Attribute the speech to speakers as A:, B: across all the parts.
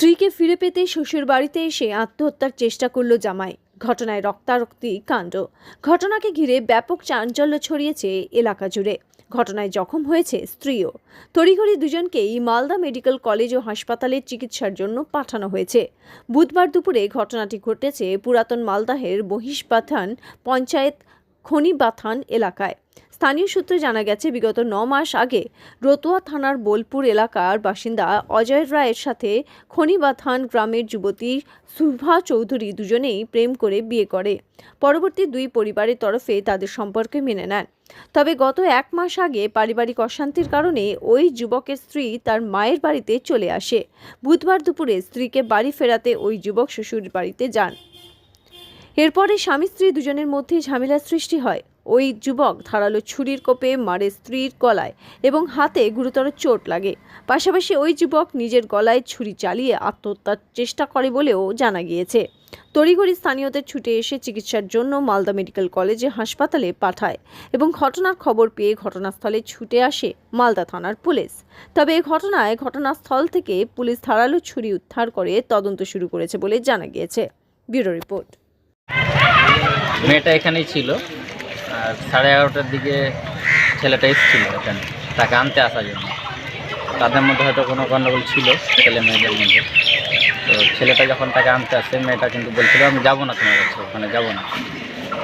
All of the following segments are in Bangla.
A: স্ত্রীকে ফিরে পেতে শ্বশুর বাড়িতে এসে আত্মহত্যার চেষ্টা করল জামাই। ঘটনায় রক্তারক্তি কাণ্ড। ঘটনাকে ঘিরে ব্যাপক চাঞ্চল্য ছড়িয়েছে এলাকা জুড়ে। ঘটনায় জখম হয়েছে স্ত্রীও। তড়িঘড়ি দুজনকেই মালদা মেডিকেল কলেজ ও হাসপাতালে চিকিৎসার জন্য পাঠানো হয়েছে। বুধবার দুপুরে ঘটনাটি ঘটেছে পুরাতন মালদাহের মহিষবাথান পঞ্চায়েত খনিবাথান এলাকায়। স্থানীয় সূত্রে জানা গেছে, বিগত 9 মাস আগে রতুয়া থানার বোলপুর এলাকার বাসিন্দা অজয় রায়ের সাথে খনিবাথান গ্রামের যুবতী সুভা চৌধুরী দুজনেই প্রেম করে বিয়ে করে। পরবর্তী দুই পরিবারের তরফে তাদের সম্পর্কে মেনে নেন। তবে গত 1 মাস আগে পারিবারিক অশান্তির কারণে ওই যুবকের স্ত্রী তার মায়ের বাড়িতে চলে আসে। বুধবার দুপুরে স্ত্রীকে বাড়ি ফেরাতে ওই যুবক শ্বশুর বাড়িতে যান। এরপরে স্বামী স্ত্রী দুজনের মধ্যে ঝামেলার সৃষ্টি হয়। ওই যুবক ধারালো ছুরির কোপে মারে স্ত্রীর গলায় এবং হাতে গুরুতর চোট লাগে। পাশাপাশি ওই যুবক নিজের গলায় ছুরি চালিয়ে আত্মহত্যার চেষ্টা করে বলেও জানা গিয়েছে। তড়িঘড়ি স্থানীয়দের ছুটে এসে চিকিৎসার জন্য মালদা মেডিকেল কলেজে হাসপাতালে পাঠায় এবং ঘটনার খবর পেয়ে ঘটনাস্থলে ছুটে আসে মালদা থানার পুলিশ। তবে এই ঘটনায় ঘটনাস্থল থেকে পুলিশ ধারালো ছুরি উদ্ধার করে তদন্ত শুরু করেছে বলে জানা গিয়েছে। Bureau report.
B: মেয়েটা এখানেই ছিল আর 11:30টার দিকে ছেলেটা এসেছিল এখানে তাকে আনতে আসার জন্য। তাদের মধ্যে হয়তো কোনো গণ্ডগোল ছিল ছেলে মেয়েদের মধ্যে। তো ছেলেটা যখন তাকে আনতে আসে, মেয়েটা কিন্তু বলছিল আমি যাবো না তোমার কাছে, ওখানে যাবো না।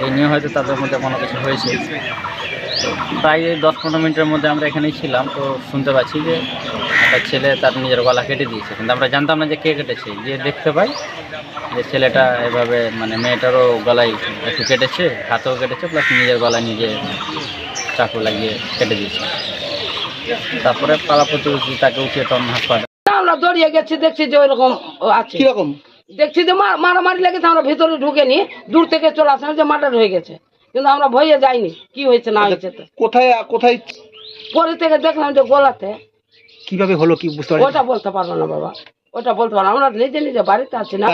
B: এই নিয়ে হয়তো তাদের মধ্যে কোনো কিছু হয়েছে। তো প্রায় 10-15 মিনিটের মধ্যে আমরা এখানেই ছিলাম। তো শুনতে পাচ্ছি যে একটা ছেলে তার নিজের গলা কেটে দিয়েছে, কিন্তু আমরা জানতাম না যে কে কেটেছে। গিয়ে দেখতে পাই যে ছেলেটা এভাবে মেয়েটারও গলায় একটু কেটেছে, হাতেও কেটেছে, প্লাস নিজের গলায় নিজে চাকু লাগিয়ে কেটে দিয়েছে। তারপরে পাড়া প্রতিবেশী তাকে উঠিয়ে তখন হাসপাতালে।
C: আমরা দৌড়িয়ে গেছি, দেখছি যে ওইরকম আছে।
D: কিরকম
C: দেখছি যে মারামারি লেগেছে, আমরা ভিতরে ঢুকে নি, দূর থেকে চলে আসলাম যে মার্ডার হয়ে গেছে, কিন্তু আমরা ভয়ে যাইনি কি হয়েছে না হয়েছে। তো
D: কোথায় কোথায়
C: পরে থেকে দেখলাম যে গলাতে।
D: কিভাবে হলো কি বুঝতে পারছি
C: ওটা বলতে পারবো না বাবা, ওটা বলতে পারবো না। আমরা নিজে নিজে বাড়িতে আছি না,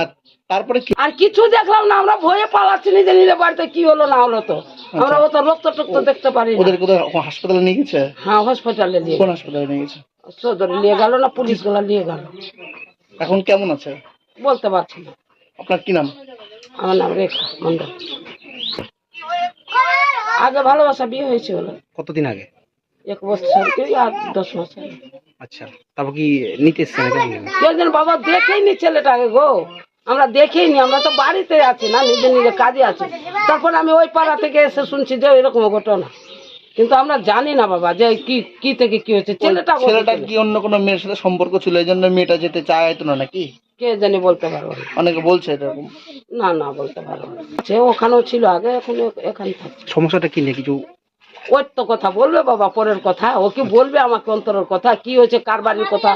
D: তারপরে কি
C: আর কিছু দেখলাম না, আমরা ভয়ে পালাচ্ছি নিজে নিজে বাড়িতে। কি হলো না হলো তো আমরা অত রক্ত টক্ত দেখতে পারি না।
D: ওদের কোথায় হাসপাতালে নিয়ে গেছে?
C: হ্যাঁ, হসপিটালে নিয়ে
D: কোন হাসপাতালে নিয়ে গেছে?
C: সদরে নিয়ে গেল না, পুলিশ গুলা নিয়ে গেল।
D: এখন কেমন আছে?
C: বলতে পারছি না।
D: আপনার কি নাম?
C: আমার নাম রেখা মন্ডল। আগে ভালোবাসা বিয়ে হয়েছে হলো
D: কতদিন আগে?
C: 1 বছর কি আর 10 মাস আগে।
D: আচ্ছা, তারপর কি নিতে এসছেন?
C: একজন বাবা দেখেই নি ছেলেটাকে গো, আমরা দেখেই নি। আমরা তো বাড়িতে আছি না, নিজে নিজে কাজে আছি। তারপর আমি ওই পাড়া থেকে এসে শুনছি যে এরকম ঘটনা, কিন্তু আমরা জানি না বাবা যে কি থেকে কি হয়েছে। ছেলেটা
D: কি অন্য কোনো মেয়ের সাথে সম্পর্ক ছিল, এই জন্য মেয়েটা যেতে চাইতো না নাকি?
C: কে জানি, বলতে পারবো না।
D: অনেকে বলছে এরকম।
C: না বলতে পারবো না। সে ওখানেও ছিল আগে, এখন এখানে থাকছে।
D: সমস্যাটা কি নিয়ে কিছু?
C: ওই তো কথা বলবে বাবা, পরের কথা। ও কি বলবে আমাকে অন্তরের কথা, কি হয়েছে, কার বাড়ির কথা।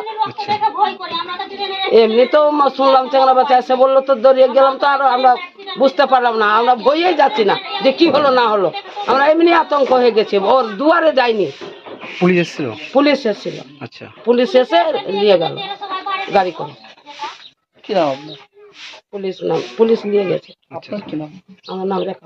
C: এমনি তো শুনলাম চেংড়া বাচ্চা এসে বললো, তো দৌড়িয়ে গেলাম। তো আর আমরা বুঝতে পারলাম না, আমরা ভয়ে যাচ্ছি না যে কি হলো না হলো। আমরা এমনি আতঙ্ক হয়ে গেছি, ওর দুয়ারে যাইনি।
D: পুলিশ এসেছিল?
C: পুলিশ এসেছিল।
D: আচ্ছা,
C: পুলিশ এসে নিয়ে গেল গাড়ি করে।
D: কি নাম আপনার?
C: পুলিশ নিয়ে গেছে।
D: আপনার কি নাম?
C: আমার নাম রেখা।